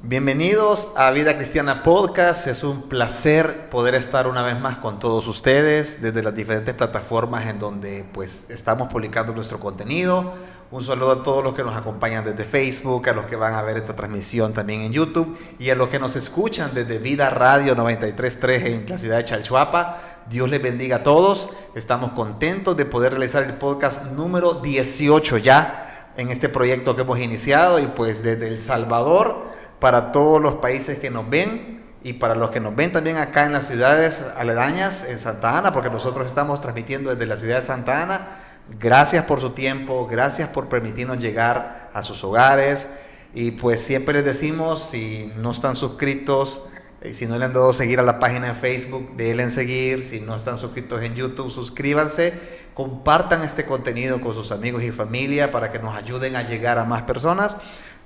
Bienvenidos a Vida Cristiana Podcast. Es un placer poder estar una vez más con todos ustedes desde las diferentes plataformas en donde pues estamos publicando nuestro contenido. Un saludo a todos los que nos acompañan desde Facebook, a los que van a ver esta transmisión también en YouTube y a los que nos escuchan desde Vida Radio 93.3 en la ciudad de Chalchuapa. Dios les bendiga a todos. Estamos contentos de poder realizar el podcast número 18 ya en este proyecto que hemos iniciado y pues desde El Salvador para todos los países que nos ven y para los que nos ven también acá en las ciudades aledañas en Santa Ana, porque nosotros estamos transmitiendo desde la ciudad de Santa Ana. Gracias por su tiempo, gracias por permitirnos llegar a sus hogares y pues siempre les decimos, si no están suscritos, si no le han dado seguir a la página en Facebook, denle en seguir. Si no están suscritos en YouTube, suscríbanse, compartan este contenido con sus amigos y familia para que nos ayuden a llegar a más personas,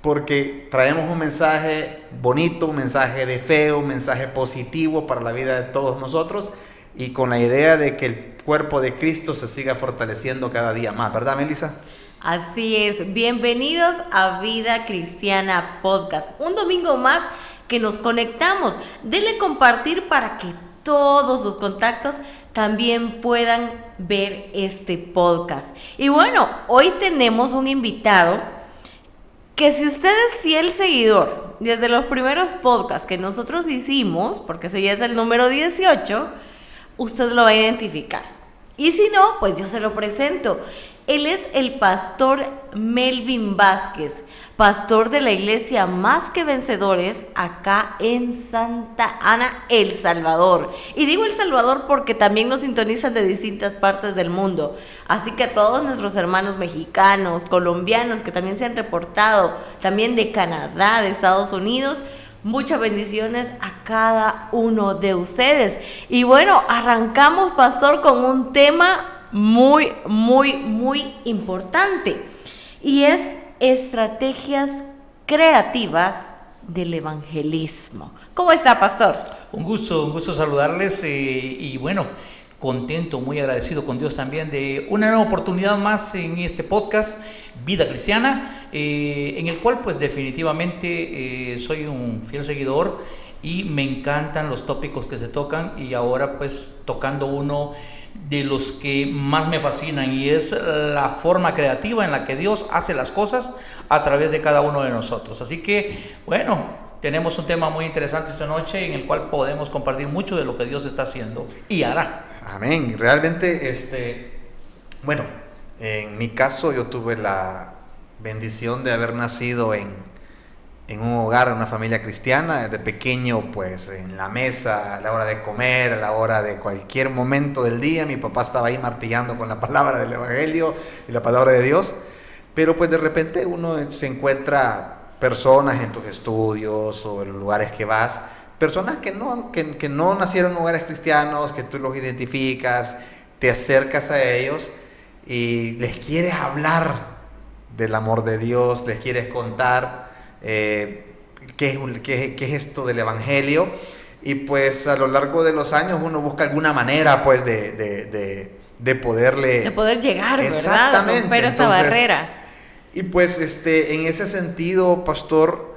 porque traemos un mensaje bonito, un mensaje de fe, un mensaje positivo para la vida de todos nosotros y con la idea de que el cuerpo de Cristo se siga fortaleciendo cada día más, ¿verdad, Melissa? Así es, bienvenidos a Vida Cristiana Podcast, un domingo más que nos conectamos. Denle compartir para que todos sus contactos también puedan ver este podcast. Y bueno, hoy tenemos un invitado que si usted es fiel seguidor desde los primeros podcasts que nosotros hicimos, porque ese ya es el número 18, usted lo va a identificar. Y si no, pues yo se lo presento. Él es el pastor Melvin Vázquez, pastor de la iglesia Más que Vencedores acá en Santa Ana, El Salvador. Y digo El Salvador porque también nos sintonizan de distintas partes del mundo. Así que a todos nuestros hermanos mexicanos, colombianos que también se han reportado, también de Canadá, de Estados Unidos, muchas bendiciones a cada uno de ustedes. Y bueno, arrancamos, pastor, con un tema muy importante y es estrategias creativas del evangelismo. ¿Cómo está, pastor? Un gusto saludarles y bueno, contento, muy agradecido con Dios también de una nueva oportunidad más en este podcast Vida Cristiana, en el cual pues definitivamente soy un fiel seguidor y me encantan los tópicos que se tocan y ahora pues tocando uno de los que más me fascinan y es la forma creativa en la que Dios hace las cosas a través de cada uno de nosotros. Así que bueno, tenemos un tema muy interesante esta noche en el cual podemos compartir mucho de lo que Dios está haciendo y hará. Amén. Realmente, bueno, en mi caso yo tuve la bendición de haber nacido en un hogar, en una familia cristiana. Desde pequeño, pues en la mesa, a la hora de comer, a la hora de cualquier momento del día, mi papá estaba ahí martillando con la palabra del evangelio y la palabra de Dios. Pero pues de repente uno se encuentra personas en tus estudios o en los lugares que vas, personas que no nacieron en hogares cristianos, que tú los identificas, te acercas a ellos y les quieres hablar del amor de Dios, les quieres contar qué es esto del evangelio, y pues a lo largo de los años uno busca alguna manera pues de poder llegar, exactamente, ¿verdad? Romper esa barrera. Y pues en ese sentido, pastor,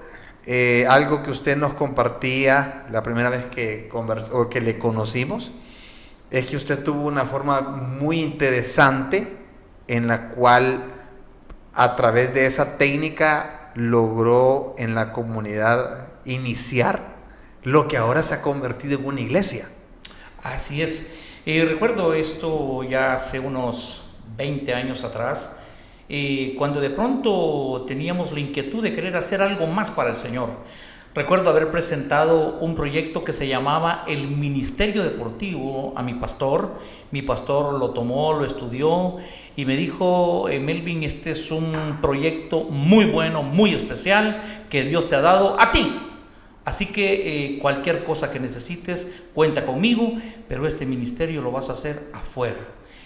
algo que usted nos compartía la primera vez que le conocimos, es que usted tuvo una forma muy interesante en la cual a través de esa técnica logró en la comunidad iniciar lo que ahora se ha convertido en una iglesia. Así es. Recuerdo esto ya hace unos 20 años atrás, cuando de pronto teníamos la inquietud de querer hacer algo más para el Señor. Recuerdo haber presentado un proyecto que se llamaba el Ministerio Deportivo a mi pastor. Mi pastor lo tomó, lo estudió y me dijo, Melvin, este es un proyecto muy bueno, muy especial que Dios te ha dado a ti. Así que cualquier cosa que necesites, cuenta conmigo, pero este ministerio lo vas a hacer afuera.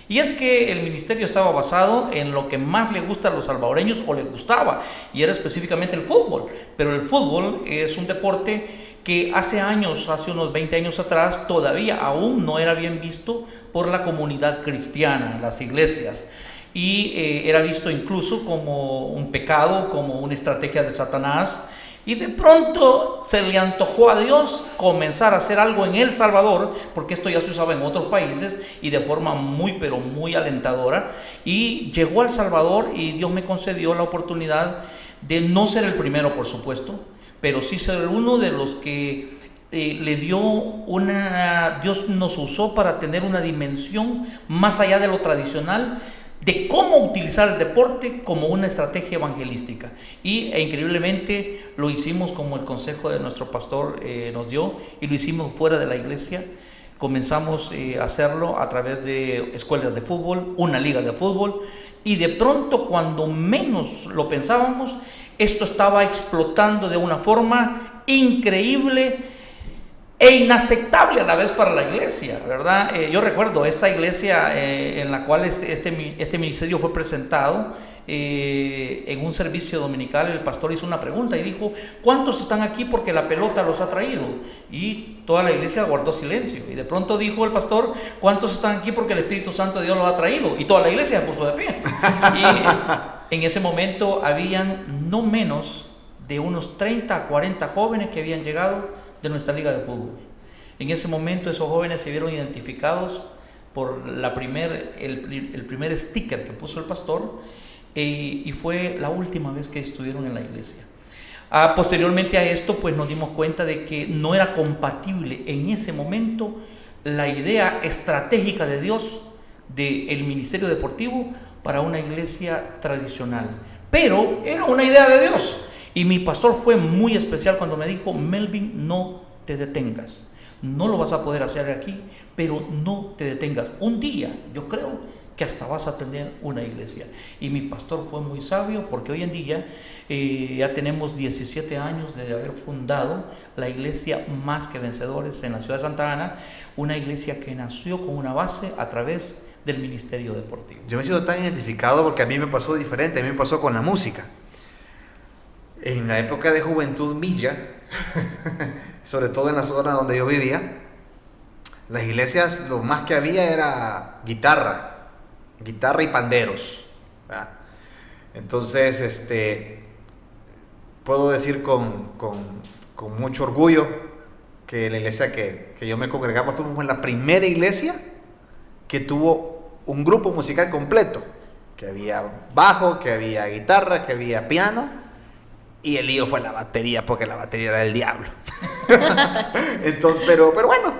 Y es que el ministerio estaba basado en lo que más le gusta a los salvadoreños, o le gustaba, y era específicamente el fútbol. Pero el fútbol es un deporte que hace años, hace unos 20 años atrás, todavía aún no era bien visto por la comunidad cristiana, las iglesias. Y era visto incluso como un pecado, como una estrategia de Satanás. Y de pronto se le antojó a Dios comenzar a hacer algo en El Salvador, porque esto ya se usaba en otros países y de forma muy, pero muy alentadora. Y llegó a El Salvador y Dios me concedió la oportunidad de no ser el primero, por supuesto, pero sí ser uno de los que Dios nos usó para tener una dimensión más allá de lo tradicional, de cómo utilizar el deporte como una estrategia evangelística. E increíblemente lo hicimos como el consejo de nuestro pastor nos dio, y lo hicimos fuera de la iglesia. Comenzamos a hacerlo a través de escuelas de fútbol, una liga de fútbol, y de pronto, cuando menos lo pensábamos, esto estaba explotando de una forma increíble e inaceptable a la vez para la iglesia, ¿verdad? Yo recuerdo esta iglesia en la cual este ministerio fue presentado en un servicio dominical. El pastor hizo una pregunta y dijo: ¿cuántos están aquí porque la pelota los ha traído? Y toda la iglesia guardó silencio. Y de pronto dijo el pastor: ¿cuántos están aquí porque el Espíritu Santo de Dios los ha traído? Y toda la iglesia se puso de pie. Y en ese momento habían no menos de unos 30 a 40 jóvenes que habían llegado de nuestra liga de fútbol. En ese momento esos jóvenes se vieron identificados por el primer sticker que puso el pastor, y fue la última vez que estuvieron en la iglesia. Posteriormente a esto, pues nos dimos cuenta de que no era compatible en ese momento la idea estratégica de Dios del ministerio deportivo para una iglesia tradicional, pero era una idea de Dios. Y mi pastor fue muy especial cuando me dijo: Melvin, no te detengas, no lo vas a poder hacer aquí, pero no te detengas. Un día yo creo que hasta vas a tener una iglesia. Y mi pastor fue muy sabio, porque hoy en día ya tenemos 17 años de haber fundado la iglesia Más que Vencedores en la ciudad de Santa Ana, una iglesia que nació con una base a través del ministerio deportivo. Yo me siento tan identificado porque a mí me pasó diferente, a mí me pasó con la música. En la época de juventud milla, sobre todo en la zona donde yo vivía, las iglesias lo más que había era guitarra y panderos, ¿verdad? Entonces, puedo decir con mucho orgullo que la iglesia que yo me congregaba fuimos la primera iglesia que tuvo un grupo musical completo, que había bajo, que había guitarra, que había piano. Y el lío fue la batería, porque la batería era del diablo. Entonces, pero bueno,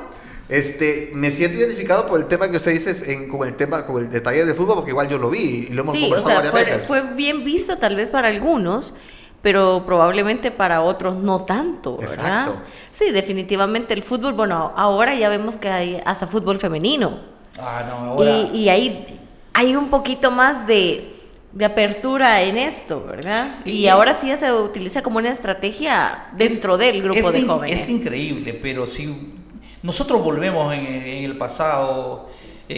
me siento identificado por el tema que usted dice con el detalle de fútbol, porque igual yo lo vi y lo hemos conversado varias veces. Fue bien visto tal vez para algunos, pero probablemente para otros no tanto, ¿verdad? Exacto. Sí, definitivamente el fútbol, bueno, ahora ya vemos que hay hasta fútbol femenino. No, ahora... Y hay un poquito más de apertura en esto, ¿verdad? Y ahora sí se utiliza como una estrategia dentro del grupo de jóvenes. Es increíble, pero si nosotros volvemos en el pasado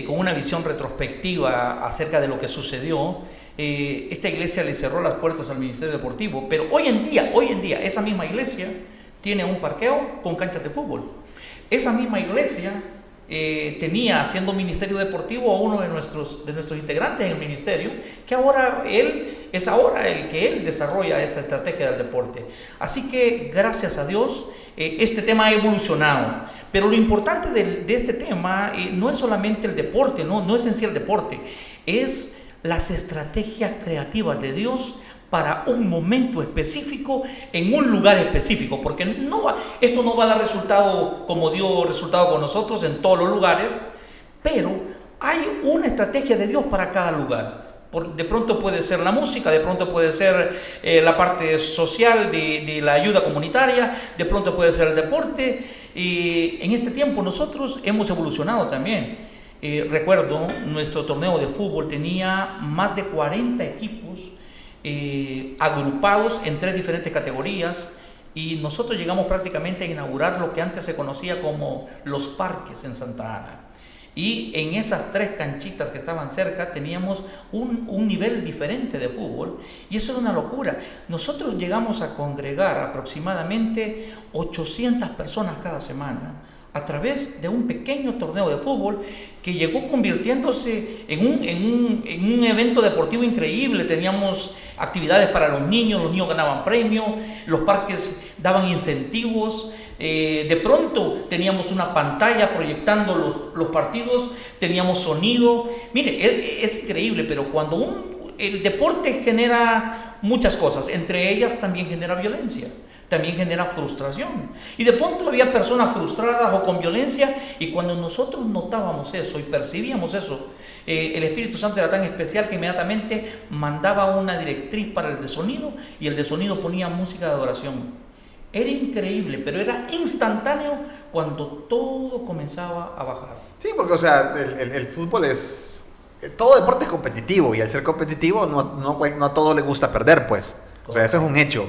con una visión retrospectiva acerca de lo que sucedió, esta iglesia le cerró las puertas al ministerio deportivo, pero hoy en día esa misma iglesia tiene un parqueo con canchas de fútbol. Esa misma iglesia tenía haciendo ministerio deportivo a uno de nuestros integrantes en el ministerio, que ahora él desarrolla esa estrategia del deporte. Así que gracias a Dios este tema ha evolucionado, pero lo importante de este tema no es solamente el deporte, no es en sí el deporte, es las estrategias creativas de Dios para un momento específico, en un lugar específico, porque esto no va a dar resultado como dio resultado con nosotros en todos los lugares, pero hay una estrategia de Dios para cada lugar. De pronto puede ser la música, de pronto puede ser la parte social de la ayuda comunitaria, de pronto puede ser el deporte. En este tiempo nosotros hemos evolucionado también. Recuerdo, nuestro torneo de fútbol tenía más de 40 equipos agrupados en 3 diferentes categorías, y nosotros llegamos prácticamente a inaugurar lo que antes se conocía como los parques en Santa Ana, y en esas 3 canchitas que estaban cerca teníamos un nivel diferente de fútbol, y eso era una locura. Nosotros llegamos a congregar aproximadamente 800 personas cada semana a través de un pequeño torneo de fútbol que llegó convirtiéndose en un evento deportivo increíble. Teníamos actividades para los niños ganaban premios, los parques daban incentivos, de pronto teníamos una pantalla proyectando los partidos, teníamos sonido. Mire, es increíble, pero cuando el deporte genera muchas cosas, entre ellas también genera violencia, también genera frustración. Y de pronto había personas frustradas o con violencia, y cuando nosotros notábamos eso y percibíamos eso, el Espíritu Santo era tan especial que inmediatamente mandaba una directriz para el de sonido, y el de sonido ponía música de adoración. Era increíble, pero era instantáneo cuando todo comenzaba a bajar. Sí, porque, o sea, el fútbol es... Todo deporte es competitivo, y al ser competitivo no a todos les gusta perder, pues. O sea, eso es un hecho.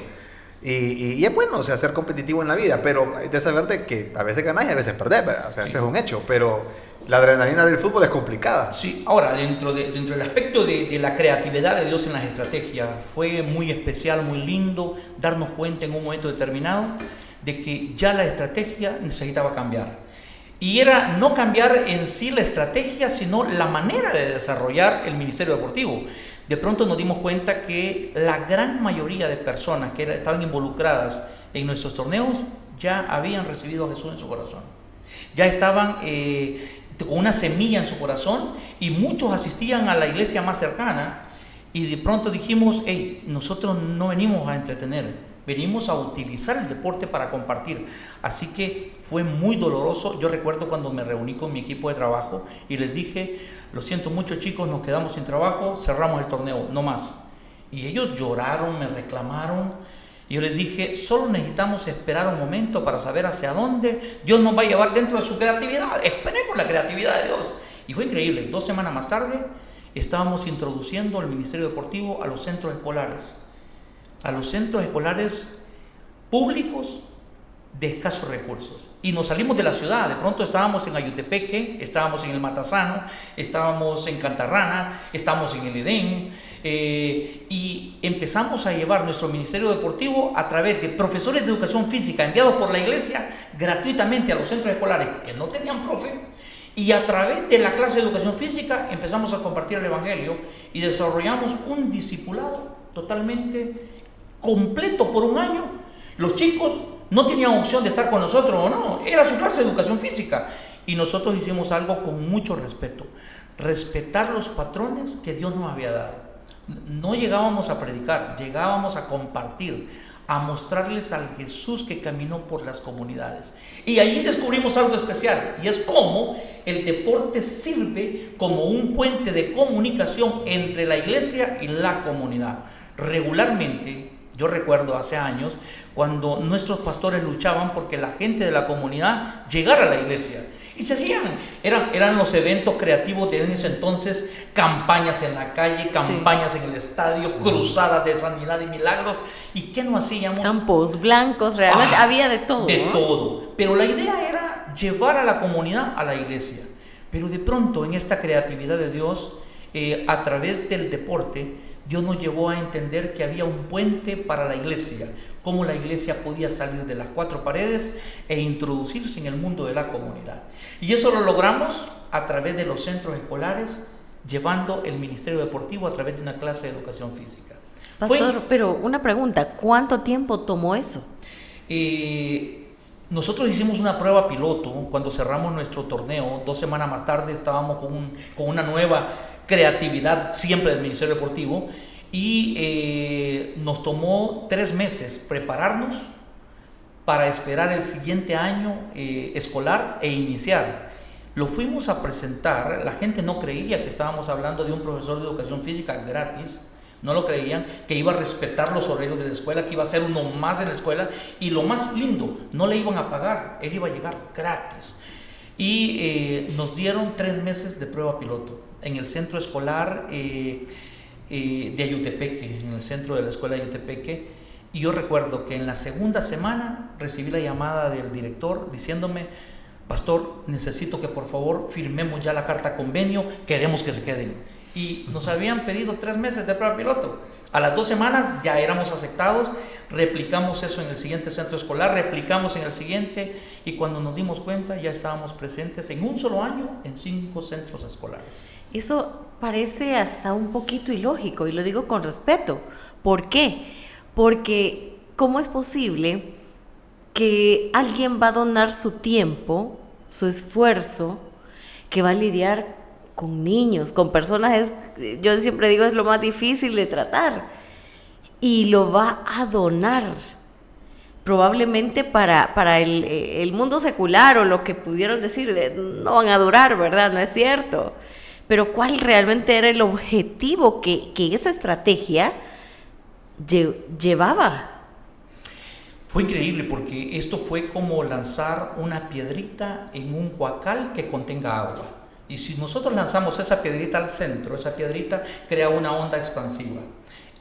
Y es bueno, o sea, ser competitivo en la vida, pero hay que saber de que a veces ganas y a veces perdés, ¿verdad? O sea, sí, eso es un hecho, pero la adrenalina del fútbol es complicada. Sí, ahora, dentro del aspecto de la creatividad de Dios en las estrategias, fue muy especial, muy lindo darnos cuenta en un momento determinado de que ya la estrategia necesitaba cambiar. Y era no cambiar en sí la estrategia, sino la manera de desarrollar el ministerio deportivo. De pronto nos dimos cuenta que la gran mayoría de personas que estaban involucradas en nuestros torneos ya habían recibido a Jesús en su corazón. Ya estaban con una semilla en su corazón, y muchos asistían a la iglesia más cercana, y de pronto dijimos, hey, nosotros no venimos a entretener, venimos a utilizar el deporte para compartir. Así que fue muy doloroso. Yo recuerdo cuando me reuní con mi equipo de trabajo y les dije, lo siento mucho, chicos, nos quedamos sin trabajo, cerramos el torneo, no más. Y ellos lloraron, me reclamaron, y yo les dije, solo necesitamos esperar un momento para saber hacia dónde Dios nos va a llevar dentro de su creatividad. Esperemos la creatividad de Dios. Y fue increíble. 2 semanas más tarde estábamos introduciendo el ministerio deportivo a los centros escolares. A los centros escolares públicos de escasos recursos. Y nos salimos de la ciudad. De pronto estábamos en Ayutepeque, estábamos en el Matasano, estábamos en Cantarrana, estábamos en el Edén, y empezamos a llevar nuestro ministerio deportivo a través de profesores de educación física enviados por la iglesia gratuitamente a los centros escolares que no tenían profe. Y a través de la clase de educación física empezamos a compartir el evangelio, y desarrollamos un discipulado totalmente completo por un año. Los chicos no tenían opción de estar con nosotros o no, era su clase de educación física, y nosotros hicimos algo con mucho respeto: respetar los patrones que Dios nos había dado. No llegábamos a predicar, llegábamos a compartir, a mostrarles al Jesús que caminó por las comunidades. Y ahí descubrimos algo especial, y es cómo el deporte sirve como un puente de comunicación entre la iglesia y la comunidad. Regularmente, yo recuerdo hace años cuando nuestros pastores luchaban porque la gente de la comunidad llegara a la iglesia, y se hacían, eran los eventos creativos de ese entonces, campañas en la calle, campañas en el estadio, cruzadas de sanidad y milagros. ¿Y qué no hacíamos? Campos blancos, realmente había de todo. De todo, pero la idea era llevar a la comunidad a la iglesia. Pero de pronto, en esta creatividad de Dios, a través del deporte, Dios nos llevó a entender que había un puente para la iglesia, cómo la iglesia podía salir de las 4 paredes e introducirse en el mundo de la comunidad. Y eso lo logramos a través de los centros escolares, llevando el ministerio deportivo a través de una clase de educación física. Pastor, pero una pregunta, ¿cuánto tiempo tomó eso? Nosotros hicimos una prueba piloto cuando cerramos nuestro torneo. 2 semanas más tarde estábamos con una nueva creatividad siempre del ministerio deportivo, y nos tomó 3 meses prepararnos para esperar el siguiente año escolar e iniciar. Lo fuimos a presentar, la gente no creía que estábamos hablando de un profesor de educación física gratis, no lo creían, que iba a respetar los horarios de la escuela, que iba a ser uno más en la escuela, y lo más lindo, no le iban a pagar, él iba a llegar gratis. Y nos dieron 3 meses de prueba piloto en el centro escolar de Ayutepeque, en el centro de la escuela de Ayutepeque. Y yo recuerdo que en la segunda semana recibí la llamada del director diciéndome: pastor, necesito que por favor firmemos ya la carta convenio, queremos que se queden. y nos habían pedido 3 meses de prueba piloto. A las 2 semanas ya éramos aceptados, replicamos eso en el siguiente centro escolar, replicamos en el siguiente, y cuando nos dimos cuenta ya estábamos presentes en un solo año en 5 centros escolares. Eso parece hasta un poquito ilógico, y lo digo con respeto. ¿Por qué? Porque ¿cómo es posible que alguien va a donar su tiempo, su esfuerzo, que va a lidiar con niños, con personas, yo siempre digo, es lo más difícil de tratar, y lo va a donar probablemente para el mundo secular, o lo que pudieron decir, no van a durar, ¿verdad? No es cierto. Pero ¿cuál realmente era el objetivo que esa estrategia llevaba? Fue increíble, porque esto fue como lanzar una piedrita en un huacal que contenga agua. Y si nosotros lanzamos esa piedrita al centro, esa piedrita crea una onda expansiva.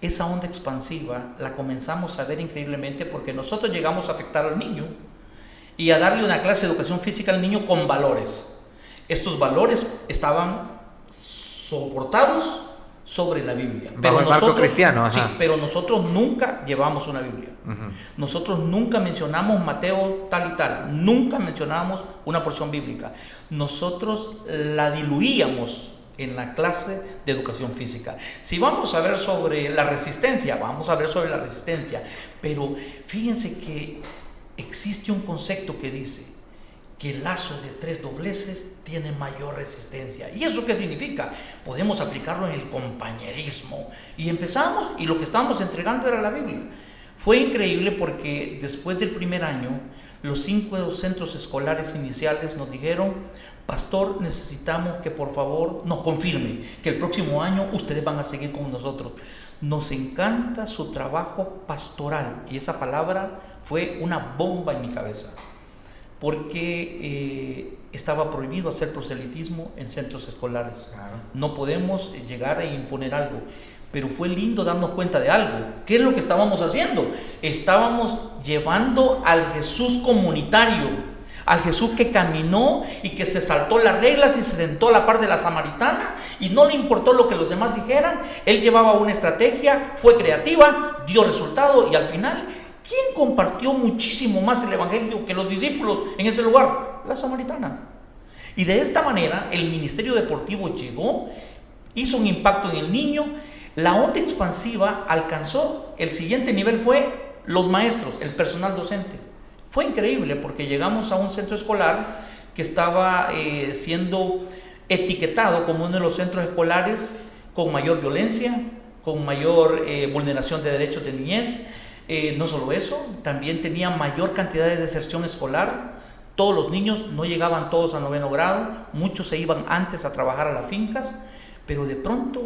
Esa onda expansiva la comenzamos a ver increíblemente, porque nosotros llegamos a afectar al niño y a darle una clase de educación física al niño con valores. Estos valores estaban soportados sobre la Biblia. Bajo el marco cristiano. Sí, pero nosotros nunca llevamos una Biblia. Nosotros nunca mencionamos Mateo tal y tal. Nunca mencionamos una porción bíblica. Nosotros la diluíamos en la clase de educación física. Si vamos a ver sobre la resistencia, vamos a ver sobre la resistencia. Pero fíjense que existe un concepto que dice que el lazo de 3 dobleces tiene mayor resistencia. ¿Y eso qué significa? Podemos aplicarlo en el compañerismo. Y empezamos, y lo que estábamos entregando era la Biblia. Fue increíble, porque después del primer año, los 5 centros escolares iniciales nos dijeron: pastor, necesitamos que por favor nos confirme que el próximo año ustedes van a seguir con nosotros. Nos encanta su trabajo pastoral. Y esa palabra fue una bomba en mi cabeza, porque estaba prohibido hacer proselitismo en centros escolares. Claro. No podemos llegar a imponer algo. Pero fue lindo darnos cuenta de algo. ¿Qué es lo que estábamos haciendo? Estábamos llevando al Jesús comunitario, al Jesús que caminó y que se saltó las reglas y se sentó a la par de la samaritana y no le importó lo que los demás dijeran. Él llevaba una estrategia, fue creativa, dio resultado, y al final, ¿quién compartió muchísimo más el evangelio que los discípulos en ese lugar? La samaritana. Y de esta manera el ministerio deportivo llegó, hizo un impacto en el niño. La onda expansiva alcanzó el siguiente nivel, fue los maestros, el personal docente. Fue increíble, porque llegamos a un centro escolar que estaba siendo etiquetado como uno de los centros escolares con mayor violencia, con mayor vulneración de derechos de niñez. No solo eso, también tenía mayor cantidad de deserción escolar. Todos los niños no llegaban todos a 9º grado, muchos se iban antes a trabajar a las fincas, pero de pronto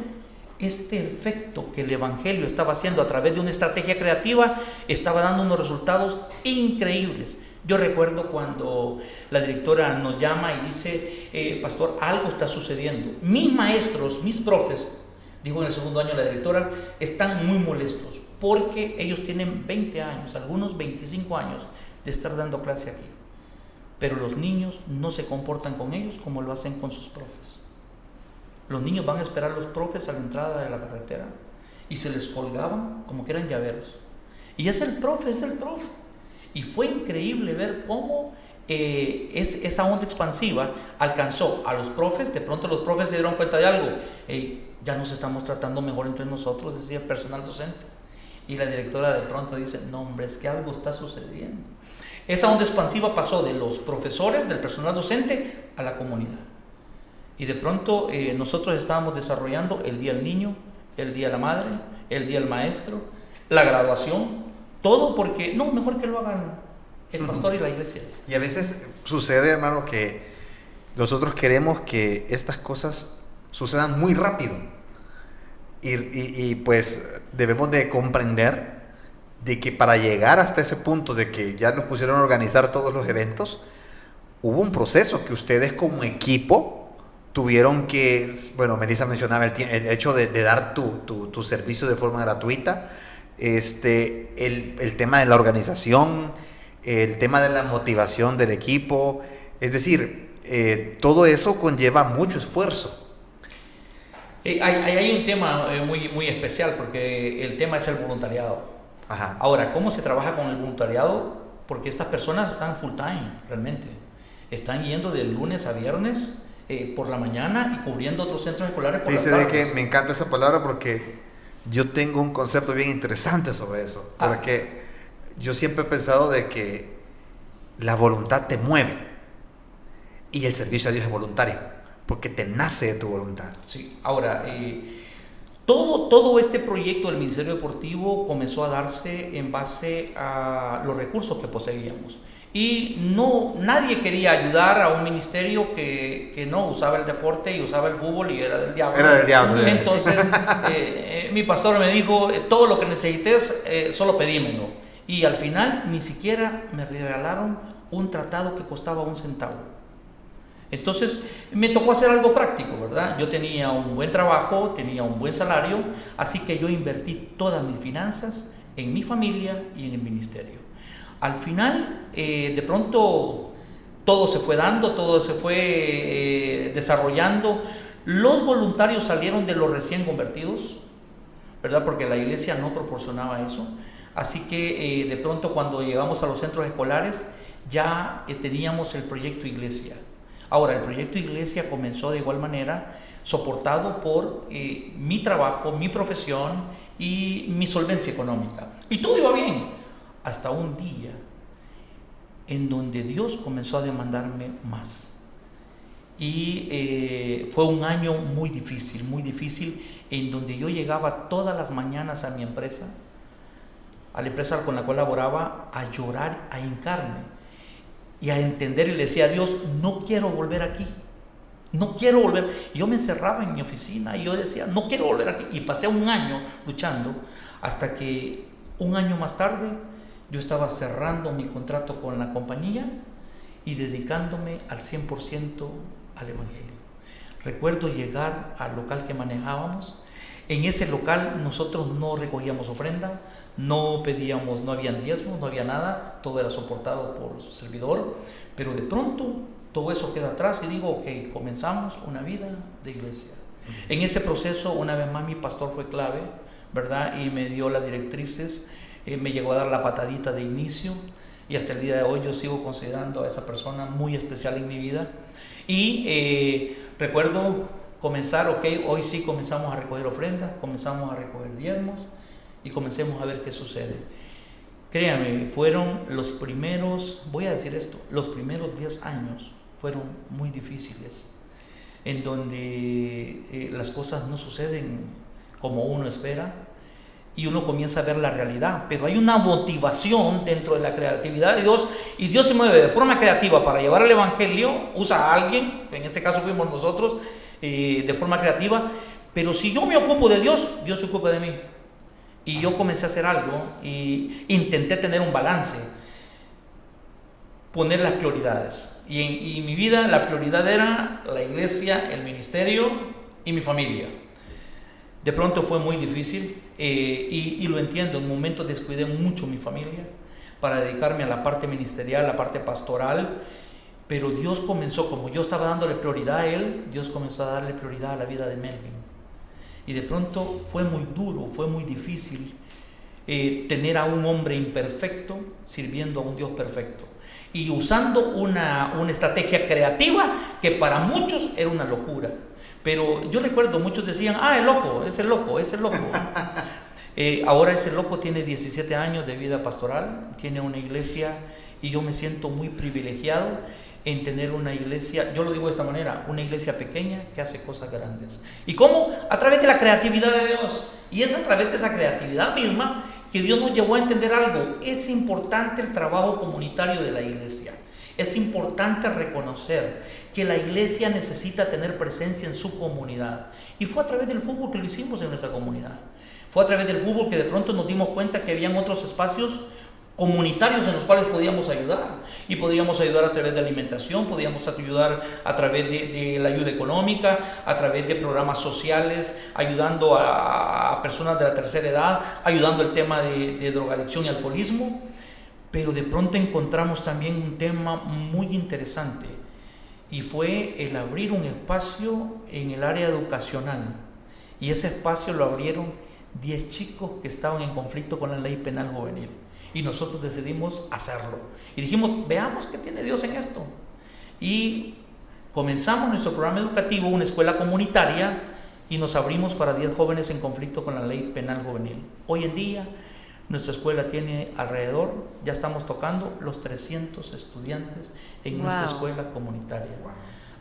este efecto que el evangelio estaba haciendo a través de una estrategia creativa estaba dando unos resultados increíbles. Yo recuerdo cuando la directora nos llama y dice: pastor, algo está sucediendo. Mis maestros, mis profes, dijo en el 2º año la directora, están muy molestos, porque ellos tienen 20 años, algunos 25 años de estar dando clase aquí, pero los niños no se comportan con ellos como lo hacen con sus profes. Los niños van a esperar a los profes a la entrada de la carretera y se les colgaban como que eran llaveros. Y es el profe. Y fue increíble ver cómo esa onda expansiva alcanzó a los profes. De pronto los profes se dieron cuenta de algo. Ya nos estamos tratando mejor entre nosotros, decía el personal docente. Y la directora de pronto dice: no, hombre, es que algo está sucediendo. Esa onda expansiva pasó de los profesores, del personal docente, a la comunidad. Y de pronto nosotros estábamos desarrollando el Día del Niño, el Día de la Madre, el Día del Maestro, la graduación, todo porque, no, mejor que lo hagan el pastor y la iglesia. Y a veces sucede, hermano, que nosotros queremos que estas cosas sucedan muy rápido. Y pues debemos de comprender de que para llegar hasta ese punto de que ya nos pusieron a organizar todos los eventos, hubo un proceso que ustedes como equipo tuvieron que, bueno, Melissa mencionaba el hecho de dar tu servicio de forma gratuita, el tema de la organización, el tema de la motivación del equipo, es decir, todo eso conlleva mucho esfuerzo. Hay un tema muy especial porque el tema es el voluntariado. Ajá. Ahora, ¿cómo se trabaja con el voluntariado? Porque estas personas están full time, realmente. Están yendo de lunes a viernes por la mañana y cubriendo otros centros escolares por las Fíjese de tardes. que me encanta esa palabra porque yo tengo un concepto bien interesante sobre eso. Porque yo siempre he pensado de que la voluntad te mueve y el servicio a Dios es voluntario. Porque te nace de tu voluntad. Sí, ahora, todo este proyecto del Ministerio Deportivo comenzó a darse en base a los recursos que poseíamos. Y nadie quería ayudar a un ministerio que no usaba el deporte y usaba el fútbol y era del diablo. Era del diablo. Entonces, mi pastor me dijo, todo lo que necesites, solo pedímelo. Y al final ni siquiera me regalaron un tratado que costaba 1 centavo. Entonces me tocó hacer algo práctico, ¿verdad? Yo tenía un buen trabajo, tenía un buen salario, así que yo invertí todas mis finanzas en mi familia y en el ministerio. Al final, de pronto, todo se fue dando, todo se fue desarrollando. Los voluntarios salieron de los recién convertidos, ¿verdad? Porque la iglesia no proporcionaba eso. Así que de pronto cuando llegamos a los centros escolares, ya teníamos el proyecto Iglesia. Ahora, el proyecto Iglesia comenzó de igual manera, soportado por mi trabajo, mi profesión y mi solvencia económica. Y todo iba bien, hasta un día en donde Dios comenzó a demandarme más. Y fue un año muy difícil, en donde yo llegaba todas las mañanas a mi empresa, a la empresa con la cual laboraba, a llorar, a hincarme y a entender, y le decía a Dios, no quiero volver aquí, no quiero volver. Y yo me encerraba en mi oficina y yo decía, no quiero volver aquí. Y pasé un año luchando hasta que un año más tarde yo estaba cerrando mi contrato con la compañía y dedicándome al 100% al Evangelio. Recuerdo llegar al local que manejábamos. En ese local nosotros no recogíamos ofrenda, no pedíamos, no habían diezmos, no había nada, todo era soportado por su servidor, pero de pronto todo eso queda atrás y digo, ok, comenzamos una vida de iglesia. En ese proceso, una vez más, mi pastor fue clave, ¿verdad? Y me dio las directrices, me llegó a dar la patadita de inicio y hasta el día de hoy yo sigo considerando a esa persona muy especial en mi vida. Y recuerdo comenzar, ok, hoy sí comenzamos a recoger ofrendas, comenzamos a recoger diezmos y comencemos a ver qué sucede. Créame, fueron los primeros, voy a decir esto, los primeros 10 años fueron muy difíciles, en donde las cosas no suceden como uno espera y uno comienza a ver la realidad, pero hay una motivación dentro de la creatividad de Dios y Dios se mueve de forma creativa para llevar el Evangelio, usa a alguien, en este caso fuimos nosotros, de forma creativa, pero si yo me ocupo de Dios, Dios se ocupa de mí. Y yo comencé a hacer algo y intenté tener un balance, poner las prioridades. Y en mi vida la prioridad era la iglesia, el ministerio y mi familia. De pronto fue muy difícil y lo entiendo, en un momento descuidé mucho mi familia para dedicarme a la parte ministerial, a la parte pastoral, pero Dios comenzó, como yo estaba dándole prioridad a él, Dios comenzó a darle prioridad a la vida de Melvin. Y de pronto fue muy duro, fue muy difícil tener a un hombre imperfecto sirviendo a un Dios perfecto. Y usando una estrategia creativa que para muchos era una locura. Pero yo recuerdo, muchos decían, es loco, es el loco, es el loco. Ahora ese loco tiene 17 años de vida pastoral, tiene una iglesia y yo me siento muy privilegiado en tener una iglesia, yo lo digo de esta manera, una iglesia pequeña que hace cosas grandes. ¿Y cómo? A través de la creatividad de Dios. Y es a través de esa creatividad misma que Dios nos llevó a entender algo. Es importante el trabajo comunitario de la iglesia. Es importante reconocer que la iglesia necesita tener presencia en su comunidad. Y fue a través del fútbol que lo hicimos en nuestra comunidad. Fue a través del fútbol que de pronto nos dimos cuenta que habían otros espacios comunitarios en los cuales podíamos ayudar, y podíamos ayudar a través de alimentación, podíamos ayudar a través de la ayuda económica, a través de programas sociales, ayudando a personas de la tercera edad, ayudando el tema de drogadicción y alcoholismo. Pero de pronto encontramos también un tema muy interesante y fue el abrir un espacio en el área educacional, Y ese espacio lo abrieron 10 chicos que estaban en conflicto con la ley penal juvenil. Y nosotros decidimos hacerlo. Y dijimos, veamos qué tiene Dios en esto. Y comenzamos nuestro programa educativo, una escuela comunitaria, y nos abrimos para 10 jóvenes en conflicto con la ley penal juvenil. Hoy en día, nuestra escuela tiene alrededor, ya estamos tocando los 300 estudiantes en nuestra escuela comunitaria.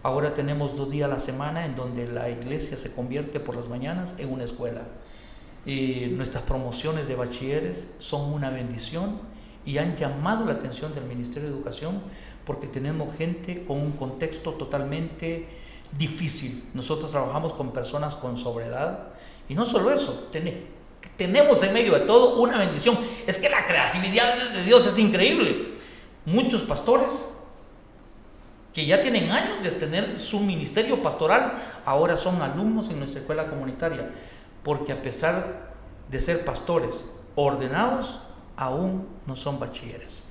Ahora tenemos 2 días a la semana en donde la iglesia se convierte por las mañanas en una escuela. Nuestras promociones de bachilleres son una bendición y han llamado la atención del Ministerio de Educación porque tenemos gente con un contexto totalmente difícil. Nosotros trabajamos con personas con sobredad y no solo eso, tenemos en medio de todo una bendición. Es que la creatividad de Dios es increíble. Muchos pastores que ya tienen años de tener su ministerio pastoral, ahora son alumnos en nuestra escuela comunitaria, porque a pesar de ser pastores ordenados, aún no son bachilleres.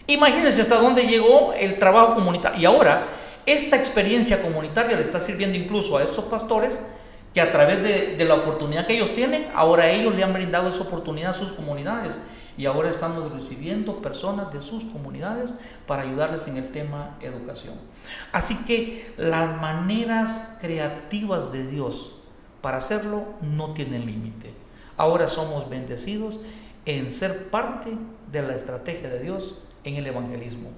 Imagínense hasta dónde llegó el trabajo comunitario. Y ahora, esta experiencia comunitaria le está sirviendo incluso a esos pastores que a través de la oportunidad que ellos tienen, ahora ellos le han brindado esa oportunidad a sus comunidades. Y ahora estamos recibiendo personas de sus comunidades para ayudarles en el tema educación. Así que las maneras creativas de Dios para hacerlo no tienen límite. Ahora somos bendecidos en ser parte de la estrategia de Dios en el evangelismo.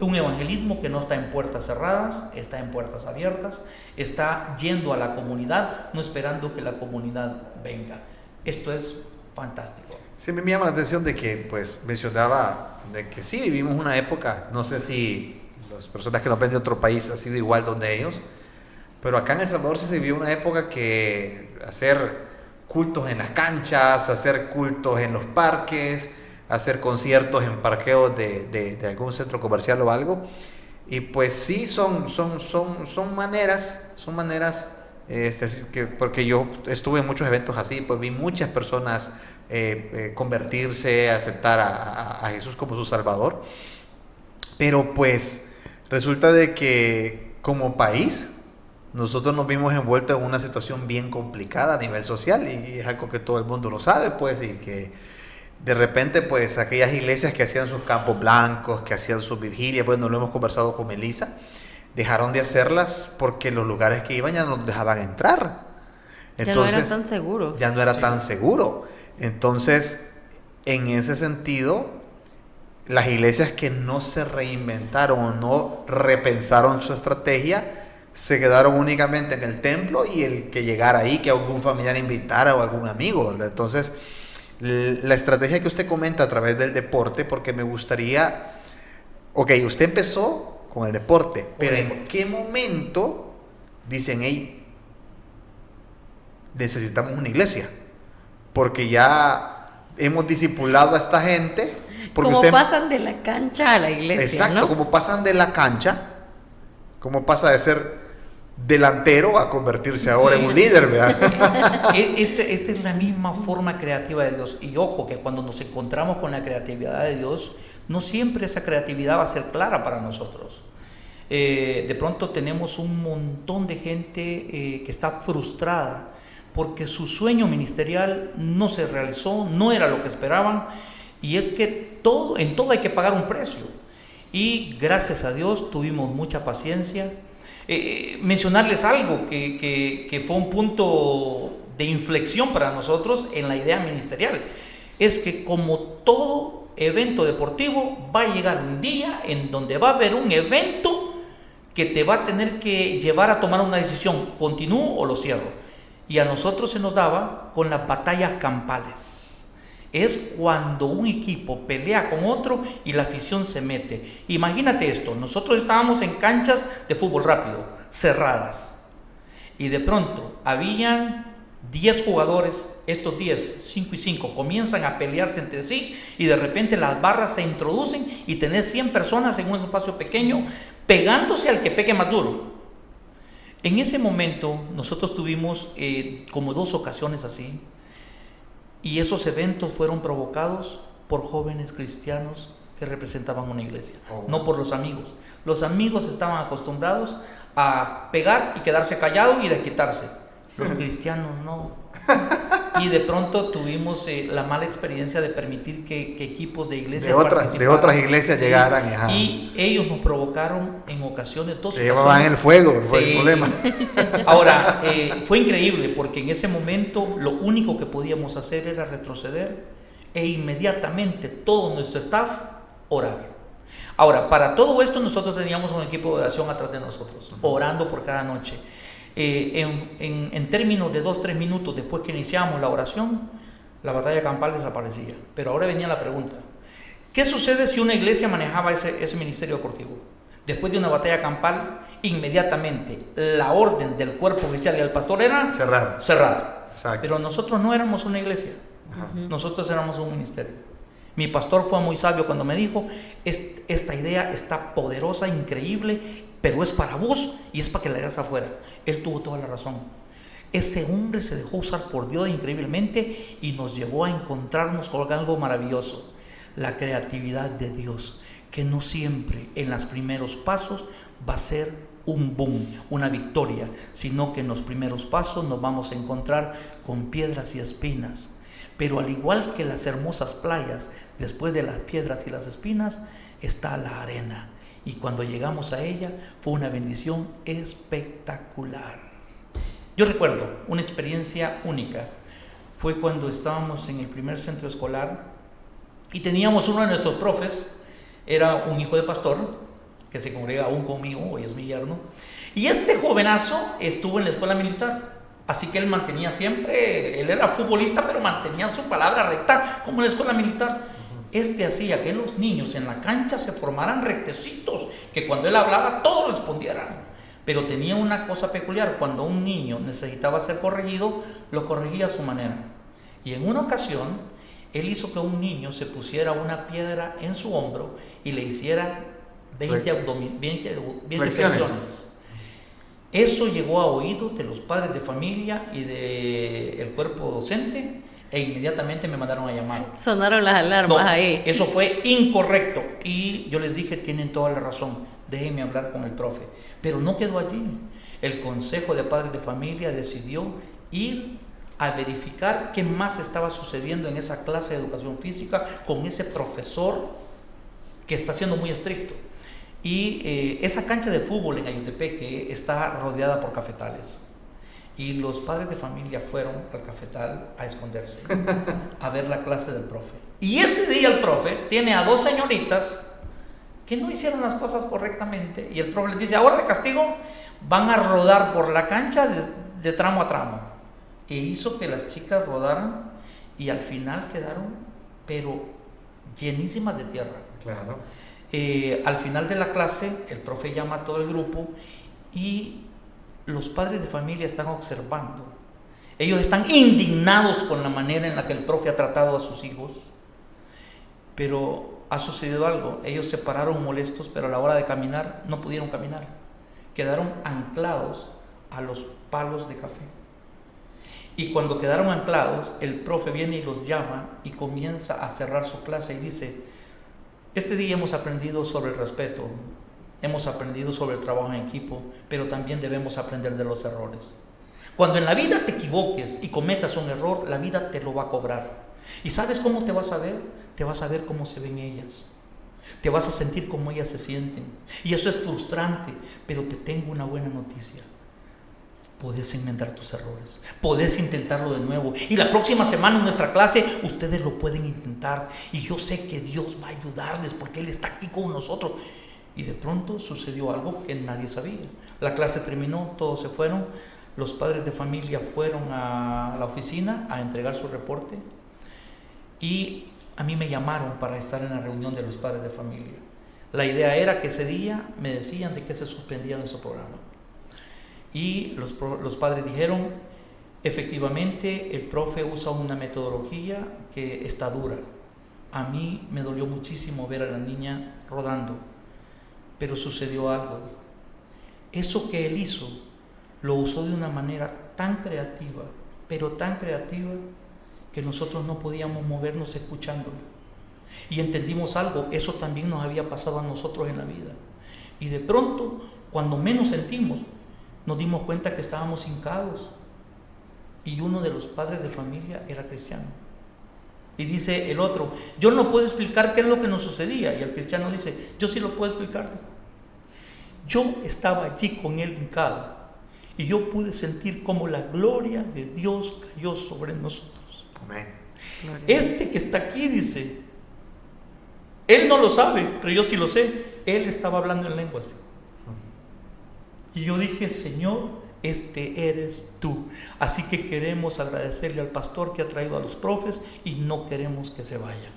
Un evangelismo que no está en puertas cerradas, está en puertas abiertas, está yendo a la comunidad, no esperando que la comunidad venga. Esto es fantástico. Sí, me llama la atención de que, pues, mencionaba de que sí vivimos una época, no sé si las personas que nos ven de otro país ha sido igual donde ellos, pero acá en El Salvador sí se vivió una época que hacer cultos en las canchas, hacer cultos en los parques, hacer conciertos en parqueos de algún centro comercial o algo, y pues sí son maneras, porque yo estuve en muchos eventos así, pues vi muchas personas convertirse, aceptar a Jesús como su Salvador, pero pues resulta de que como país nosotros nos vimos envueltos en una situación bien complicada a nivel social, y es algo que todo el mundo lo sabe, pues, y que de repente, pues, aquellas iglesias que hacían sus campos blancos, que hacían sus vigilias, bueno, lo hemos conversado con Melissa, dejaron de hacerlas porque los lugares que iban ya no nos dejaban entrar. Entonces, ya no era tan seguro. Ya no era tan seguro. Entonces, en ese sentido, las iglesias que no se reinventaron o no repensaron su estrategia, se quedaron únicamente en el templo y el que llegara ahí, que algún familiar invitara o algún amigo, ¿verdad? Entonces, la estrategia que usted comenta a través del deporte, porque me gustaría, ok, usted empezó con el deporte, pero ¿en qué momento dicen, hey, necesitamos una iglesia? Porque ya hemos discipulado a esta gente. Como pasan de la cancha a la iglesia, exacto, ¿no? como pasan de la cancha, como pasa de ser delantero a convertirse ahora en un líder, ¿verdad? Esta es la misma forma creativa de Dios. Y ojo, que cuando nos encontramos con la creatividad de Dios, no siempre esa creatividad va a ser clara para nosotros. De pronto tenemos un montón de gente que está frustrada porque su sueño ministerial no se realizó, no era lo que esperaban, y es que en todo hay que pagar un precio. Y gracias a Dios tuvimos mucha paciencia. Mencionarles algo que fue un punto de inflexión para nosotros en la idea ministerial, es que como todo evento deportivo va a llegar un día en donde va a haber un evento que te va a tener que llevar a tomar una decisión: ¿continúo o lo cierro? Y a nosotros se nos daba con las batallas campales. Es cuando un equipo pelea con otro y la afición se mete. Imagínate esto, nosotros estábamos en canchas de fútbol rápido, cerradas, y de pronto habían 10 jugadores, estos 10, 5 y 5, comienzan a pelearse entre sí, y de repente las barras se introducen y tenés 100 personas en un espacio pequeño pegándose al que pegue más duro. En ese momento nosotros tuvimos como 2 ocasiones así, y esos eventos fueron provocados por jóvenes cristianos que representaban una iglesia, no por los amigos. Los amigos estaban acostumbrados a pegar y quedarse callados y desquitarse. los cristianos no. Y de pronto tuvimos la mala experiencia de permitir que equipos de iglesias de otras iglesias sí, llegaran. Y ellos nos provocaron en ocasiones, se llevaban el fuego, fue el problema. Ahora, fue increíble porque en ese momento lo único que podíamos hacer era retroceder e inmediatamente todo nuestro staff orar. Ahora, para todo esto nosotros teníamos un equipo de oración atrás de nosotros, orando por cada noche. En términos de 2-3 minutos después que iniciamos la oración, la batalla campal desaparecía. Pero ahora venía la pregunta: ¿qué sucede si una iglesia manejaba ese ministerio deportivo? Después de una batalla campal, inmediatamente la orden del cuerpo oficial y del pastor era cerrar. Pero nosotros no éramos una iglesia. Nosotros éramos un ministerio. Mi pastor fue muy sabio cuando me dijo: esta idea está poderosa, increíble, pero es para vos y es para que la hagas afuera. Él tuvo toda la razón. Ese hombre se dejó usar por Dios increíblemente y nos llevó a encontrarnos con algo maravilloso: la creatividad de Dios, que no siempre en los primeros pasos va a ser un boom, una victoria, sino que en los primeros pasos nos vamos a encontrar con piedras y espinas. Pero al igual que las hermosas playas, después de las piedras y las espinas está la arena. Y cuando llegamos a ella fue una bendición espectacular. Yo recuerdo una experiencia única. Fue cuando estábamos en el primer centro escolar y teníamos uno de nuestros profes, era un hijo de pastor, que se congrega aún conmigo, hoy es mi yerno. Y este jovenazo estuvo en la escuela militar. Así que él mantenía siempre, él era futbolista, pero mantenía su palabra recta, como en la escuela militar. Hacía que los niños en la cancha se formaran rectecitos, que cuando él hablaba todos respondieran. Pero tenía una cosa peculiar: cuando un niño necesitaba ser corregido, lo corregía a su manera. Y en una ocasión, él hizo que un niño se pusiera una piedra en su hombro y le hiciera 20 flexiones. Eso llegó a oídos de los padres de familia y del cuerpo docente e inmediatamente me mandaron a llamar. Sonaron las alarmas ahí. Eso fue incorrecto y yo les dije: tienen toda la razón, déjenme hablar con el profe. Pero no quedó allí. El consejo de padres de familia decidió ir a verificar qué más estaba sucediendo en esa clase de educación física con ese profesor que está siendo muy estricto. Y esa cancha de fútbol en Ayotepeque está rodeada por cafetales. Y los padres de familia fueron al cafetal a esconderse, a ver la clase del profe. Y ese día el profe tiene a 2 señoritas que no hicieron las cosas correctamente. Y el profe les dice: ahora de castigo van a rodar por la cancha de tramo a tramo. E hizo que las chicas rodaran y al final quedaron, pero llenísimas de tierra. Claro. Al final de la clase, el profe llama a todo el grupo y los padres de familia están observando. Ellos están indignados con la manera en la que el profe ha tratado a sus hijos. Pero ha sucedido algo: ellos se pararon molestos, pero a la hora de caminar no pudieron caminar. Quedaron anclados a los palos de café. Y cuando quedaron anclados, el profe viene y los llama y comienza a cerrar su clase y dice: este día hemos aprendido sobre el respeto, hemos aprendido sobre el trabajo en equipo, pero también debemos aprender de los errores. Cuando en la vida te equivoques y cometas un error, la vida te lo va a cobrar. ¿Y sabes cómo te vas a ver? Te vas a ver cómo se ven ellas. Te vas a sentir como ellas se sienten. Y eso es frustrante, pero te tengo una buena noticia. Podés enmendar tus errores, podés intentarlo de nuevo. Y la próxima semana en nuestra clase ustedes lo pueden intentar. Y yo sé que Dios va a ayudarles porque Él está aquí con nosotros. Y de pronto sucedió algo que nadie sabía. La clase terminó, todos se fueron. Los padres de familia fueron a la oficina a entregar su reporte. Y a mí me llamaron para estar en la reunión de los padres de familia. La idea era que ese día me decían de que se suspendía nuestro programa. Y los padres dijeron: efectivamente el profe usa una metodología que está dura. A mí me dolió muchísimo ver a la niña rodando, pero sucedió algo. Eso que él hizo lo usó de una manera tan creativa, pero tan creativa, que nosotros no podíamos movernos escuchándolo. Y entendimos algo: eso también nos había pasado a nosotros en la vida. Y de pronto, cuando menos sentimos, nos dimos cuenta que estábamos hincados y uno de los padres de familia era cristiano. Y dice el otro, yo no puedo explicar qué es lo que nos sucedía. Y el cristiano dice, yo sí lo puedo explicar. Yo estaba allí con él hincado y yo pude sentir cómo la gloria de Dios cayó sobre nosotros. Amén. Este que está aquí dice, él no lo sabe, pero yo sí lo sé. Él estaba hablando en lenguas. Y yo dije, Señor, este eres tú. Así que queremos agradecerle al pastor que ha traído a los profes y no queremos que se vayan.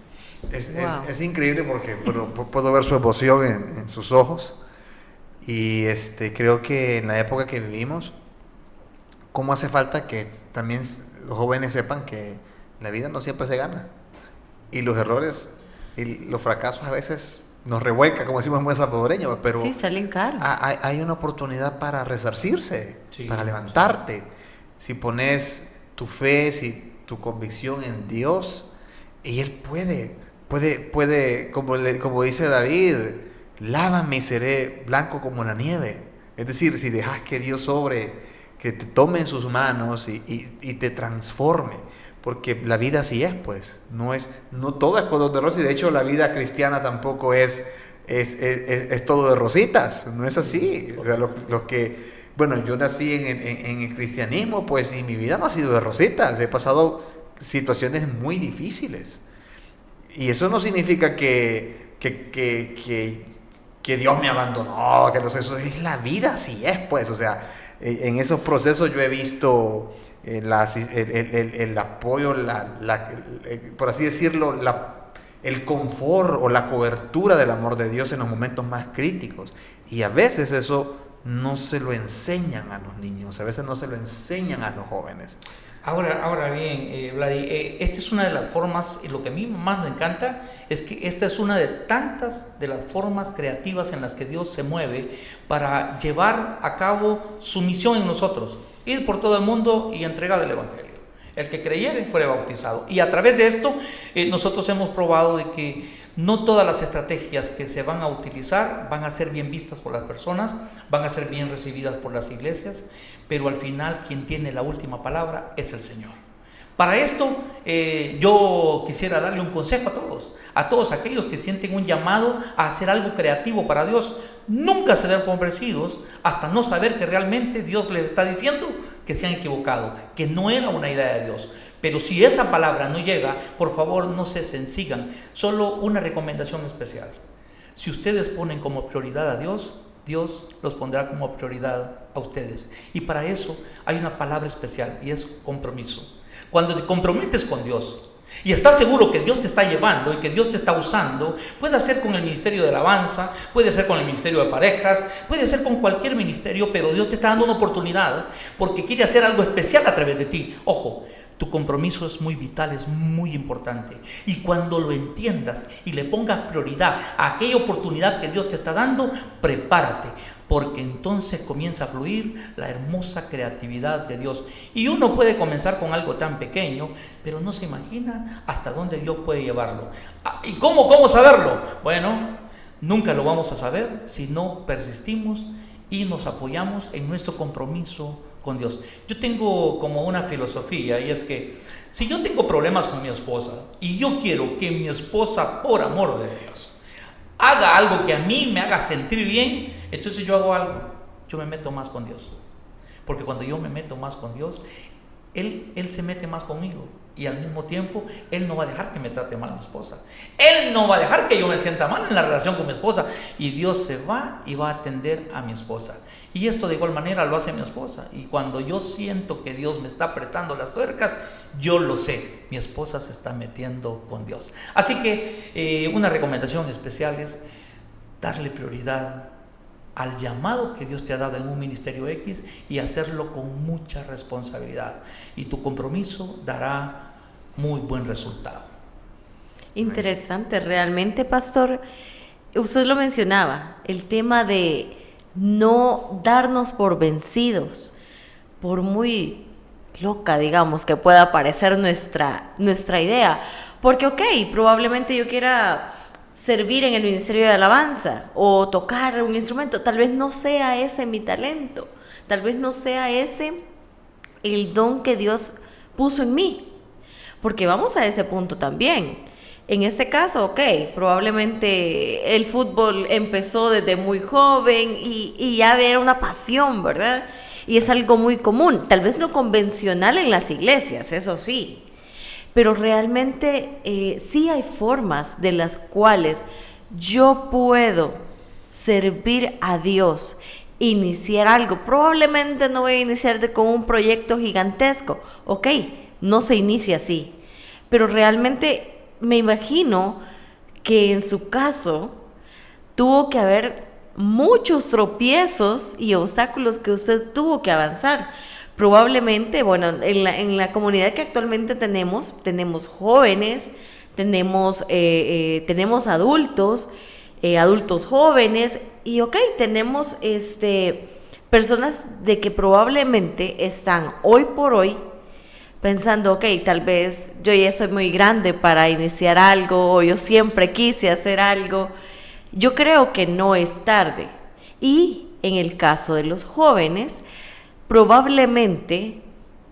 Es increíble porque puedo ver su emoción en sus ojos. Y creo que en la época que vivimos, cómo hace falta que también los jóvenes sepan que la vida no siempre se gana. Y los errores y los fracasos a veces nos revuelca, como decimos en buen salvadoreño, pero sí, salen caros. Hay una oportunidad para resarcirse, sí, para levantarte. Sí. Si pones tu fe, si tu convicción en Dios, y Él puede como dice David, lávame y seré blanco como la nieve. Es decir, si dejas que Dios que te tome en sus manos y te transforme. Porque la vida así es, pues. No todo es color de rosa. Y de hecho la vida cristiana tampoco es todo de rositas. No es así. O sea, bueno, yo nací en el cristianismo, pues, y mi vida no ha sido de rositas. He pasado situaciones muy difíciles. Y eso no significa que Dios me abandonó, que no sé, eso es la vida, así es, pues. O sea, en esos procesos yo he visto el apoyo, por así decirlo, el confort o la cobertura del amor de Dios en los momentos más críticos. Y a veces eso no se lo enseñan a los niños, a veces no se lo enseñan a los jóvenes. Ahora bien, Vladi, esta es una de las formas, y lo que a mí más me encanta es que esta es una de tantas de las formas creativas en las que Dios se mueve para llevar a cabo su misión en nosotros, ir por todo el mundo y entregar el Evangelio. El que creyere fuere bautizado. Y a través de esto nosotros hemos probado de que no todas las estrategias que se van a utilizar van a ser bien vistas por las personas, van a ser bien recibidas por las iglesias, pero al final quien tiene la última palabra es el Señor. Para esto yo quisiera darle un consejo a todos aquellos que sienten un llamado a hacer algo creativo para Dios. Nunca se den por vencidos hasta no saber que realmente Dios les está diciendo que se han equivocado, que no era una idea de Dios. Pero si esa palabra no llega, por favor no se sigan. Solo una recomendación especial. Si ustedes ponen como prioridad a Dios, Dios los pondrá como prioridad a ustedes. Y para eso hay una palabra especial y es compromiso. Cuando te comprometes con Dios y estás seguro que Dios te está llevando y que Dios te está usando, puede ser con el ministerio de alabanza, puede ser con el ministerio de parejas, puede ser con cualquier ministerio, pero Dios te está dando una oportunidad porque quiere hacer algo especial a través de ti. Ojo, tu compromiso es muy vital, es muy importante. Y cuando lo entiendas y le pongas prioridad a aquella oportunidad que Dios te está dando, prepárate, porque entonces comienza a fluir la hermosa creatividad de Dios. Y uno puede comenzar con algo tan pequeño, pero no se imagina hasta dónde Dios puede llevarlo. ¿Y cómo saberlo? Bueno, nunca lo vamos a saber si no persistimos y nos apoyamos en nuestro compromiso con Dios. Yo tengo como una filosofía, y es que si yo tengo problemas con mi esposa y yo quiero que mi esposa, por amor de Dios, haga algo que a mí me haga sentir bien, entonces yo hago algo, yo me meto más con Dios. Porque cuando yo me meto más con Dios, Él se mete más conmigo. Y al mismo tiempo, Él no va a dejar que me trate mal mi esposa. Él no va a dejar que yo me sienta mal en la relación con mi esposa. Y Dios se va y va a atender a mi esposa. Y esto de igual manera lo hace mi esposa. Y cuando yo siento que Dios me está apretando las tuercas, yo lo sé. Mi esposa se está metiendo con Dios. Así que una recomendación especial es darle prioridad al llamado que Dios te ha dado en un ministerio X y hacerlo con mucha responsabilidad. Y tu compromiso dará muy buen resultado. Interesante, realmente, pastor. Usted lo mencionaba, el tema de no darnos por vencidos, por muy loca, digamos, que pueda parecer nuestra idea. Porque, probablemente yo quiera servir en el ministerio de alabanza o tocar un instrumento, tal vez no sea ese mi talento, tal vez no sea ese el don que Dios puso en mí. Porque vamos a ese punto también. En este caso, ok, probablemente el fútbol empezó desde muy joven y ya era una pasión, ¿verdad? Y es algo muy común, tal vez no convencional en las iglesias, eso sí. Pero realmente sí hay formas de las cuales yo puedo servir a Dios, iniciar algo. Probablemente no voy a iniciar con un proyecto gigantesco, ok, no se inicia así. Pero realmente me imagino que en su caso tuvo que haber muchos tropiezos y obstáculos que usted tuvo que avanzar. Probablemente, bueno, en la comunidad que actualmente tenemos jóvenes, tenemos adultos, adultos jóvenes, y ok, tenemos personas de que probablemente están hoy por hoy pensando, ok, tal vez yo ya soy muy grande para iniciar algo, o yo siempre quise hacer algo. Yo creo que no es tarde. Y en el caso de los jóvenes, probablemente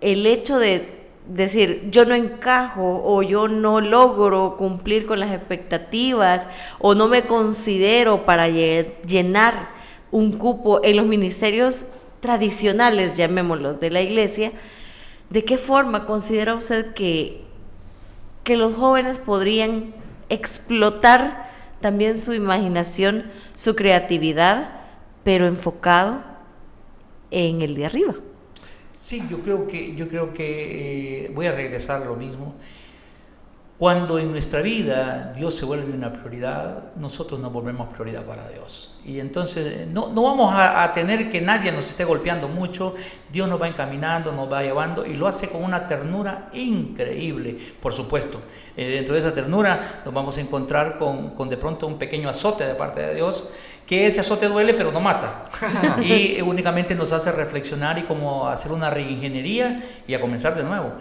el hecho de decir yo no encajo o yo no logro cumplir con las expectativas o no me considero para llenar un cupo en los ministerios tradicionales, llamémoslos, de la iglesia, ¿de qué forma considera usted que los jóvenes podrían explotar también su imaginación, su creatividad, pero enfocado en el de arriba? Sí, yo creo que voy a regresar a lo mismo. Cuando en nuestra vida Dios se vuelve una prioridad, nosotros nos volvemos prioridad para Dios. Y entonces no vamos a tener que nadie nos esté golpeando mucho. Dios nos va encaminando, nos va llevando y lo hace con una ternura increíble, por supuesto. Dentro de esa ternura nos vamos a encontrar con de pronto un pequeño azote de parte de Dios, que ese azote duele pero no mata. Y únicamente nos hace reflexionar y como hacer una reingeniería y a comenzar de nuevo.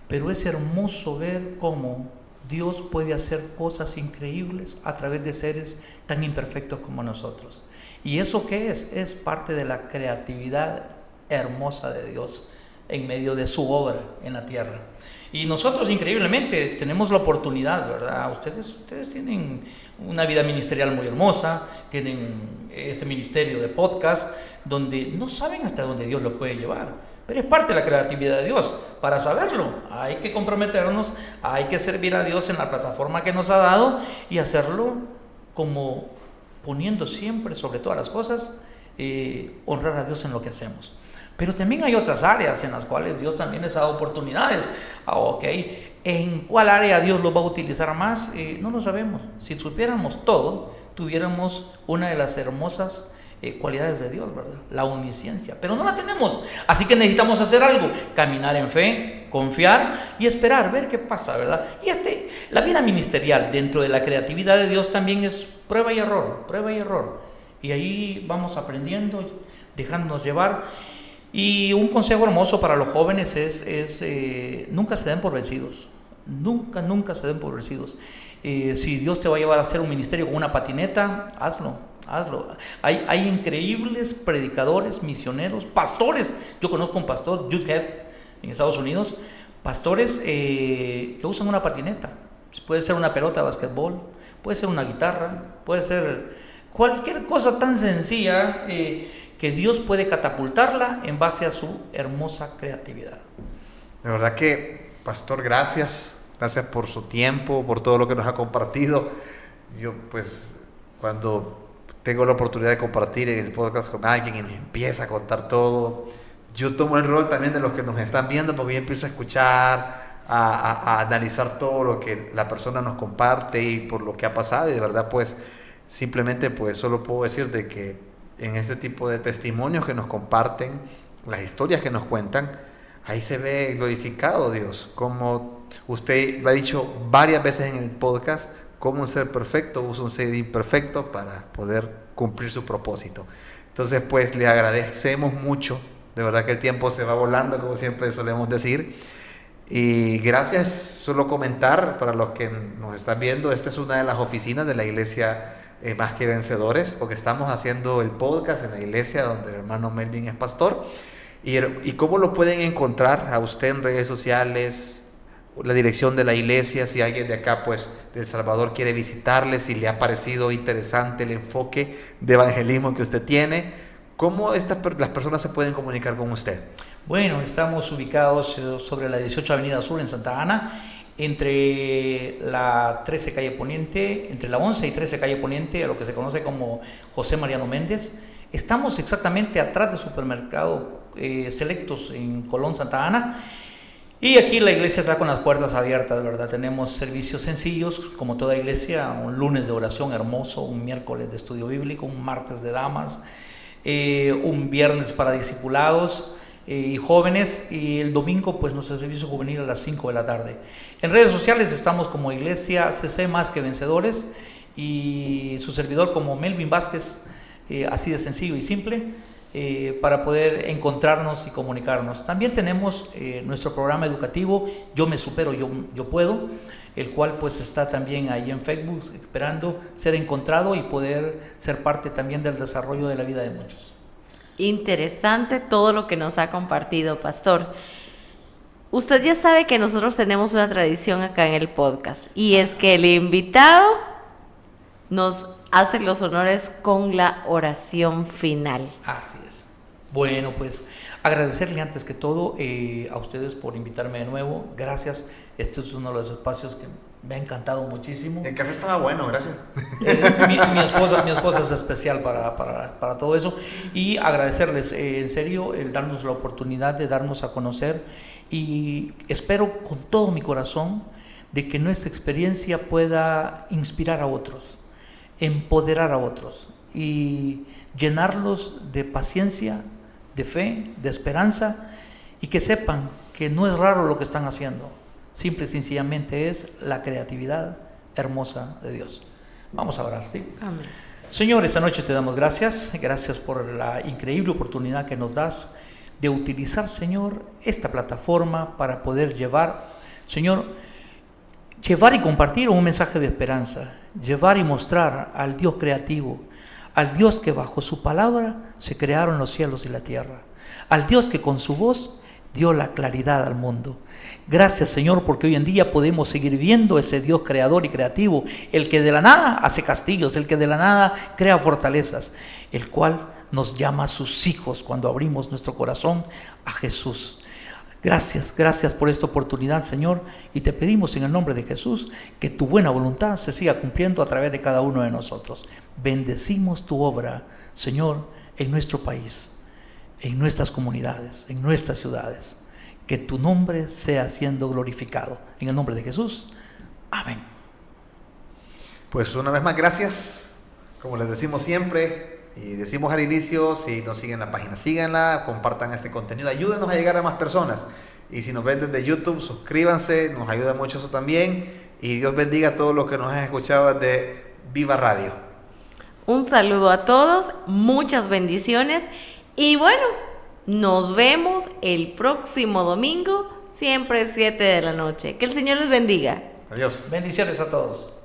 Pero es hermoso ver cómo Dios puede hacer cosas increíbles a través de seres tan imperfectos como nosotros. ¿Y eso qué es? Es parte de la creatividad hermosa de Dios en medio de su obra en la tierra. Y nosotros increíblemente tenemos la oportunidad, ¿verdad? Ustedes tienen una vida ministerial muy hermosa, tienen este ministerio de podcast donde no saben hasta dónde Dios lo puede llevar. Pero es parte de la creatividad de Dios. Para saberlo, hay que comprometernos, hay que servir a Dios en la plataforma que nos ha dado y hacerlo como poniendo siempre, sobre todas las cosas, honrar a Dios en lo que hacemos. Pero también hay otras áreas en las cuales Dios también les ha dado oportunidades. ¿En cuál área Dios lo va a utilizar más? No lo sabemos. Si supiéramos todo, tuviéramos una de las hermosas cualidades de Dios, ¿verdad? La omnisciencia, pero no la tenemos, así que necesitamos hacer algo, caminar en fe, confiar y esperar, ver qué pasa, ¿verdad? Y la vida ministerial dentro de la creatividad de Dios también es prueba y error, y ahí vamos aprendiendo, dejándonos llevar. Y un consejo hermoso para los jóvenes es nunca se den por vencidos, nunca se den por vencidos. Si Dios te va a llevar a hacer un ministerio con una patineta, hazlo. Hay increíbles predicadores, misioneros, pastores. Yo conozco un pastor, Jude Head, en Estados Unidos, pastores que usan una patineta. Puede ser una pelota de basquetbol, puede ser una guitarra, puede ser cualquier cosa tan sencilla que Dios puede catapultarla en base a su hermosa creatividad. De verdad que, pastor, gracias por su tiempo, por todo lo que nos ha compartido. Yo pues cuando tengo la oportunidad de compartir en el podcast con alguien y nos empieza a contar todo, yo tomo el rol también de los que nos están viendo, porque yo empiezo a escuchar, a analizar todo lo que la persona nos comparte y por lo que ha pasado, y de verdad pues simplemente pues solo puedo decir de que en este tipo de testimonios que nos comparten, las historias que nos cuentan, ahí se ve glorificado Dios, como usted lo ha dicho varias veces en el podcast, como un ser perfecto usa un ser imperfecto para poder cumplir su propósito. Entonces pues le agradecemos mucho, de verdad que el tiempo se va volando, como siempre solemos decir, y gracias. Solo comentar para los que nos están viendo, esta es una de las oficinas de la iglesia Más que Vencedores, porque estamos haciendo el podcast en la iglesia donde el hermano Melvin es pastor, ¿Y cómo lo pueden encontrar a usted en redes sociales? La dirección de la iglesia, si alguien de acá, pues, de El Salvador quiere visitarle, si le ha parecido interesante el enfoque de evangelismo que usted tiene, ¿cómo las personas se pueden comunicar con usted? Bueno, estamos ubicados sobre la 18 Avenida Sur en Santa Ana, entre la 13 Calle Poniente, entre la 11 y 13 Calle Poniente, a lo que se conoce como José Mariano Méndez. Estamos exactamente atrás del supermercado Selectos en Colón, Santa Ana. Y aquí la iglesia está con las puertas abiertas, ¿verdad? Tenemos servicios sencillos, como toda iglesia, un lunes de oración hermoso, un miércoles de estudio bíblico, un martes de damas, un viernes para discipulados y jóvenes, y el domingo pues nuestro servicio juvenil a las 5 de la tarde. En redes sociales estamos como Iglesia CC Más que Vencedores, y su servidor como Melvin Vázquez, así de sencillo y simple. Para poder encontrarnos y comunicarnos. También tenemos nuestro programa educativo Yo Me Supero, Yo Puedo, el cual pues está también ahí en Facebook esperando ser encontrado y poder ser parte también del desarrollo de la vida de muchos. Interesante todo lo que nos ha compartido, pastor. Usted ya sabe que nosotros tenemos una tradición acá en el podcast, y es que el invitado nos hace los honores con la oración final. Así es. Bueno, pues agradecerle antes que todo a ustedes por invitarme de nuevo. Gracias. Este es uno de los espacios que me ha encantado muchísimo. El café estaba bueno, gracias. Mi esposa es especial para todo eso. Y agradecerles en serio el darnos la oportunidad de darnos a conocer. Y espero con todo mi corazón de que nuestra experiencia pueda inspirar a otros, empoderar a otros y llenarlos de paciencia, de fe, de esperanza, y que sepan que no es raro lo que están haciendo, simple y sencillamente es la creatividad hermosa de Dios. Vamos a orar, ¿sí? Amén. Señor, esta noche te damos gracias por la increíble oportunidad que nos das de utilizar, Señor, esta plataforma para poder llevar, Señor, llevar y compartir un mensaje de esperanza, llevar y mostrar al Dios creativo, al Dios que bajo su palabra se crearon los cielos y la tierra, al Dios que con su voz dio la claridad al mundo. Gracias, Señor, porque hoy en día podemos seguir viendo ese Dios creador y creativo, el que de la nada hace castillos, el que de la nada crea fortalezas, el cual nos llama a sus hijos cuando abrimos nuestro corazón a Jesús. Gracias por esta oportunidad, Señor, y te pedimos en el nombre de Jesús que tu buena voluntad se siga cumpliendo a través de cada uno de nosotros. Bendecimos tu obra, Señor, en nuestro país, en nuestras comunidades, en nuestras ciudades. Que tu nombre sea siendo glorificado. En el nombre de Jesús. Amén. Pues una vez más, gracias. Como les decimos siempre, y decimos al inicio, si nos siguen la página, síganla, compartan este contenido, ayúdenos a llegar a más personas. Y si nos ven desde YouTube, suscríbanse, nos ayuda mucho eso también. Y Dios bendiga a todos los que nos han escuchado desde Viva Radio. Un saludo a todos, muchas bendiciones, y bueno, nos vemos el próximo domingo, siempre 7 de la noche. Que el Señor les bendiga. Adiós. Bendiciones a todos.